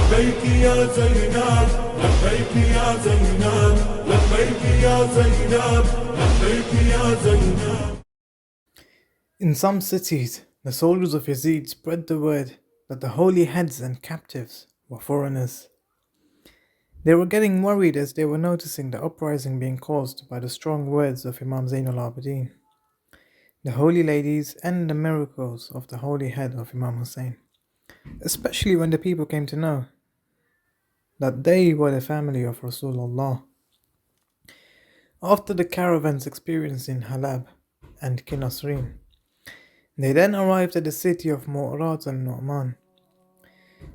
لبيك يا زينب لبيك يا زينب لبيك يا زينب لبيك يا زينب. In some cities, the soldiers of Yazid spread the word that the holy heads and captives were foreigners. They were getting worried as they were noticing the uprising being caused by the strong words of Imam Zain al Abidin, the holy ladies, and the miracles of the holy head of Imam Hussein, especially when the people came to know that they were the family of Rasulullah. After the caravan's experience in Halab and Kinasrin, they then arrived at the city of Mu'rat al-Nu'man.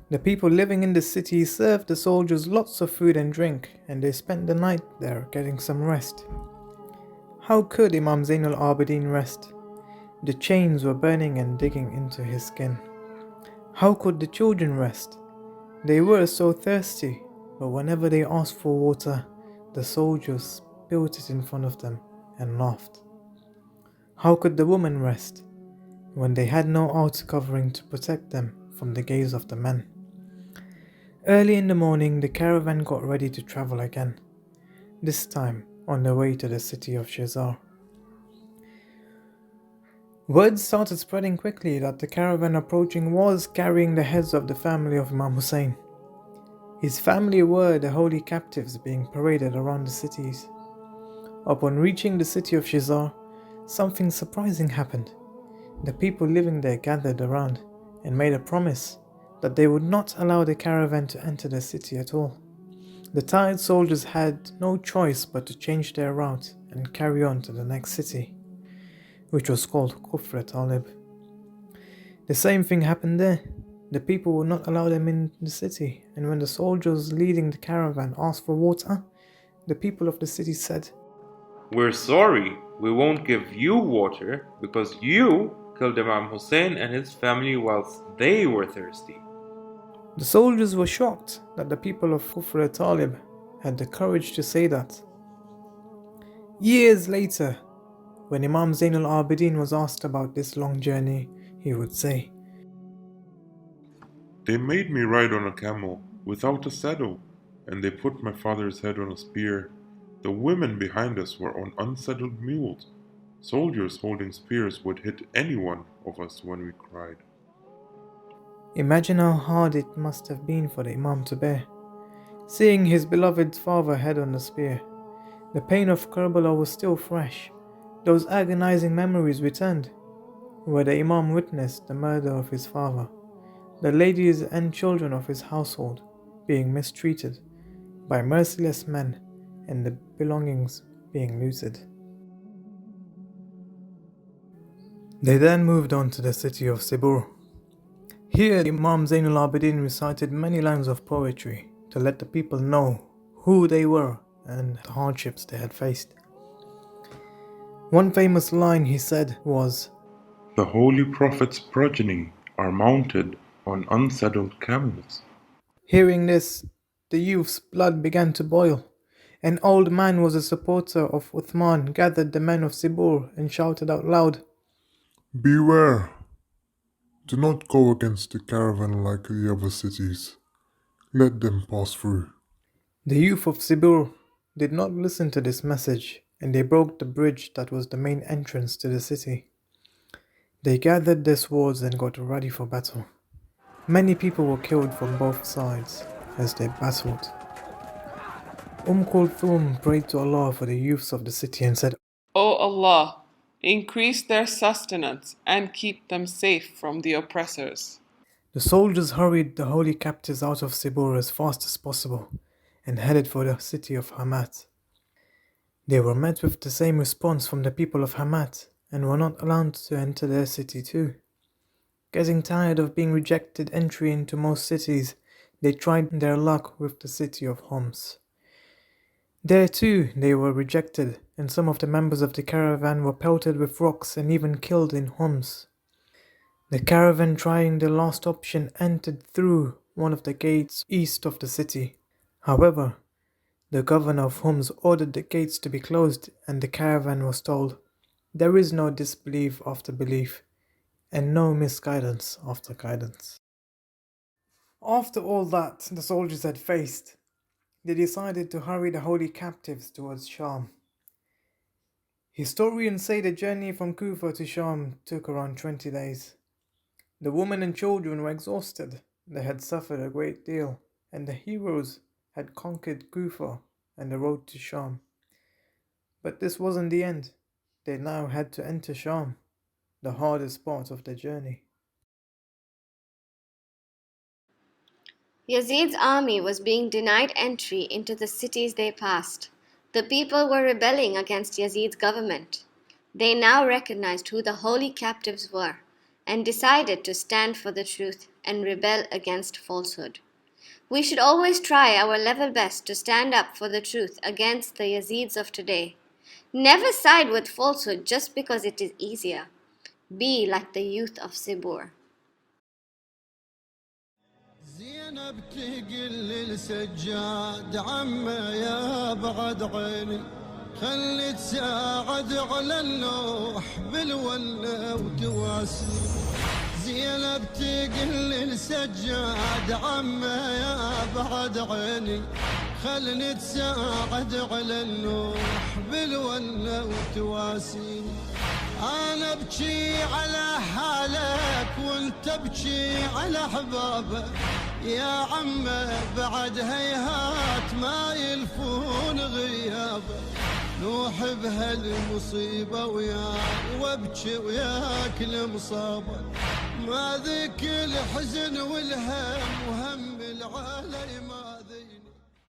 The people living in the city served the soldiers lots of food and drink, and they spent the night there getting some rest. How could Imam Zain al Abidin rest? The chains were burning and digging into his skin. How could the children rest? They were so thirsty, but whenever they asked for water, the soldiers spilled it in front of them and laughed. How could the women rest when they had no outer covering to protect them from the gaze of the men? Early in the morning, the caravan got ready to travel again, this time on the way to the city of Shizar. Word started spreading quickly that the caravan approaching was carrying the heads of the family of Imam Hussein. His family were the holy captives being paraded around the cities. Upon reaching the city of Shizar, something surprising happened. The people living there gathered around and made a promise that they would not allow the caravan to enter the city at all. The tired soldiers had no choice but to change their route and carry on to the next city, which was called Kufr Talib. The same thing happened there. The people would not allow them in the city, and when the soldiers leading the caravan asked for water, the people of the city said, "We're sorry, we won't give you water because you killed Imam Hussein and his family whilst they were thirsty." The soldiers were shocked that the people of Kufr Talib had the courage to say that. Years later, when Imam Zain al Abidin was asked about this long journey, he would say, They made me ride on a camel without a saddle, and they put my father's head on a spear. The women behind us were on unsaddled mules. Soldiers holding spears would hit any one of us when we cried. Imagine how hard it must have been for the Imam to bear, seeing his beloved father head on the spear. The pain of Karbala was still fresh. Those agonizing memories returned, where the Imam witnessed the murder of his father, the ladies and children of his household being mistreated by merciless men, and the belongings being looted. They then moved on to the city of Sibur. Here, Imam Zain al Abidin recited many lines of poetry to let the people know who they were and the hardships they had faced. One famous line he said was, The Holy Prophet's progeny are mounted on unsaddled camels. Hearing this, the youth's blood began to boil. An old man who was a supporter of Uthman gathered the men of Sibur and shouted out loud, Beware! Do not go against the caravan like the other cities. Let them pass through. The youth of Sibur did not listen to this message, and they broke the bridge that was the main entrance to the city. They gathered their swords and got ready for battle. Many people were killed from both sides as they battled. Kulthum prayed to Allah for the youths of the city and said, O Allah, increase their sustenance and keep them safe from the oppressors. The soldiers hurried the holy captives out of Sibur as fast as possible and headed for the city of Hamat. They were met with the same response from the people of Hamat and were not allowed to enter their city too. Getting tired of being rejected entry into most cities, they tried their luck with the city of Homs. There too they were rejected, and some of the members of the caravan were pelted with rocks and even killed in Homs. The caravan, trying the last option, entered through one of the gates east of the city. However, the governor of Homs ordered the gates to be closed, and the caravan was told, "There is no disbelief after belief, and no misguidance after guidance." After all that the soldiers had faced, they decided to hurry the holy captives towards Sham. Historians say the journey from Kufa to Sham took around 20 days. The women and children were exhausted, they had suffered a great deal, and the heroes had conquered Kufa and the road to Sham. But this wasn't the end. They now had to enter Sham, the hardest part of the journey. Yazid's army was being denied entry into the cities they passed. The people were rebelling against Yazid's government. They now recognized who the holy captives were and decided to stand for the truth and rebel against falsehood. We should always try our level best to stand up for the truth against the Yazids of today. Never side with falsehood just because it is easier. Be like the youth of Sibur. زينب تقل للسجاد عمه يا بعد عيني خلي تساعد على اللوح بالوله وتواسي زينب تقل للسجاد عمه يا بعد عيني خلني تساعد على اللوح بالوله وتواسي أنا أبكي على حالك وأنت أبكي على أحبابك يا عمه بعد هيهات ما يلفون غيابك نوح بهالمصيبة وياك وابكي وياك المصابة ما ذيك الحزن والهم وهم العالي ما ذي